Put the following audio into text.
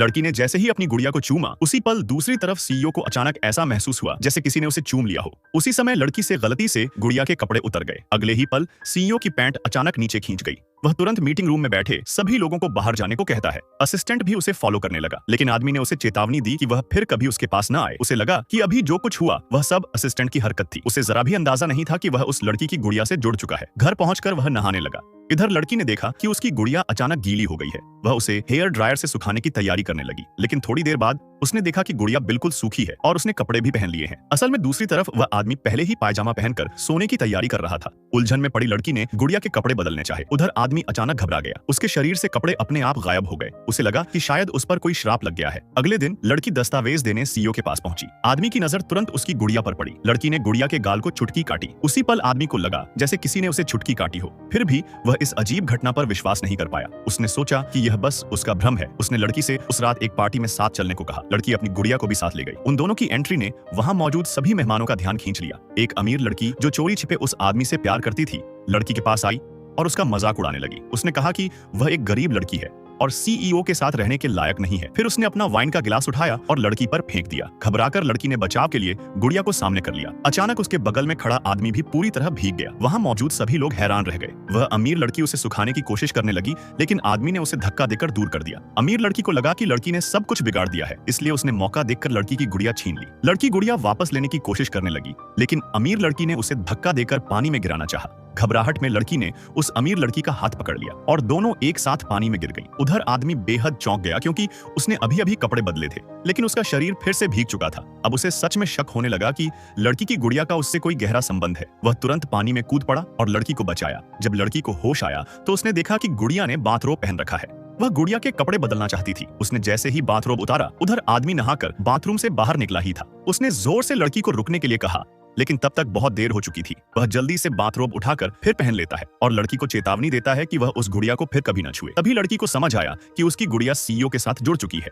लड़की ने जैसे ही अपनी गुड़िया को चूमा, उसी पल दूसरी तरफ सीईओ को अचानक ऐसा महसूस हुआ जैसे किसी ने उसे चूम लिया हो। उसी समय लड़की से गलती से गुड़िया के कपड़े उतर गए। अगले ही पल सीईओ की पैंट अचानक नीचे खींच गई। वह तुरंत मीटिंग रूम में बैठे सभी लोगों को बाहर जाने को कहता है। असिस्टेंट भी उसे फॉलो करने लगा, लेकिन आदमी ने उसे चेतावनी दी कि वह फिर कभी उसके पास न आए। उसे लगा कि अभी जो कुछ हुआ वह सब असिस्टेंट की हरकत थी। उसे जरा भी अंदाजा नहीं था कि वह उस लड़की की गुड़िया से जुड़ चुका है। घर पहुंचकर वह नहाने लगा। इधर लड़की ने देखा कि उसकी गुड़िया अचानक गीली हो गई है। वह उसे हेयर ड्रायर से सुखाने की तैयारी करने लगी, लेकिन थोड़ी देर बाद उसने देखा कि गुड़िया बिल्कुल सूखी है और उसने कपड़े भी पहन लिए हैं। असल में दूसरी तरफ वह आदमी पहले ही पायजामा पहनकर सोने की तैयारी कर रहा था। उलझन में पड़ी लड़की ने गुड़िया के कपड़े बदलने चाहे। उधर आदमी अचानक घबरा गया। उसके शरीर से कपड़े अपने आप गायब हो गए। उसे लगा कि शायद उस पर कोई श्राप लग गया है। अगले दिन लड़की दस्तावेज देने सीईओ के पास पहुंची। आदमी की नजर तुरंत उसकी गुड़िया पर पड़ी। लड़की ने गुड़िया के गाल को चुटकी काटी। उसी पल आदमी को लगा जैसे किसी ने उसे चुटकी काटी हो। फिर भी वह इस अजीब घटना पर विश्वास नहीं कर पाया। उसने सोचा कि यह बस उसका भ्रम है। उसने लड़की से उस रात एक पार्टी में साथ चलने को कहा। लड़की अपनी गुड़िया को भी साथ ले गई। उन दोनों की एंट्री ने वहां मौजूद सभी मेहमानों का ध्यान खींच लिया। एक अमीर लड़की जो चोरी छिपे उस आदमी से प्यार करती थी, लड़की के पास आई और उसका मजाक उड़ाने लगी। उसने कहा कि वह एक गरीब लड़की है और सीईओ के साथ रहने के लायक नहीं है। फिर उसने अपना वाइन का गिलास उठाया और लड़की पर फेंक दिया। घबराकर लड़की ने बचाव के लिए गुड़िया को सामने कर लिया। अचानक उसके बगल में खड़ा आदमी भी पूरी तरह भीग गया। वहां मौजूद सभी लोग हैरान रह गए। वह अमीर लड़की उसे सुखाने की कोशिश करने लगी, लेकिन आदमी ने उसे धक्का देकर दूर कर दिया। अमीर लड़की को लगा कि लड़की ने सब कुछ बिगाड़ दिया है, इसलिए उसने मौका देखकर लड़की की गुड़िया छीन ली। लड़की गुड़िया वापस लेने की कोशिश करने लगी, लेकिन अमीर लड़की ने उसे धक्का देकर पानी में गिराना चाहा। घबराहट में लड़की ने उस अमीर लड़की का हाथ पकड़ लिया और दोनों एक साथ पानी में गिर गई। उधर आदमी बेहद चौंक गया, क्योंकि उसने अभी-अभी कपड़े बदले थे, लेकिन उसका शरीर फिर से भीग चुका था। अब उसे सच में शक होने लगा कि लड़की की गुड़िया का उससे कोई गहरा संबंध है। वह तुरंत पानी में कूद पड़ा और लड़की को बचाया। जब लड़की को होश आया तो उसने देखा कि गुड़िया ने बाथरोब पहन रखा है। वह गुड़िया के कपड़े बदलना चाहती थी। उसने जैसे ही बाथरोब उतारा, उधर आदमी नहाकर बाथरूम से बाहर निकला ही था। उसने जोर से लड़की को रुकने के लिए कहा, लेकिन तब तक बहुत देर हो चुकी थी। वह जल्दी से बाथरोब उठाकर फिर पहन लेता है और लड़की को चेतावनी देता है कि वह उस गुड़िया को फिर कभी न छुए। तभी लड़की को समझ आया कि उसकी गुड़िया सीईओ के साथ जुड़ चुकी है।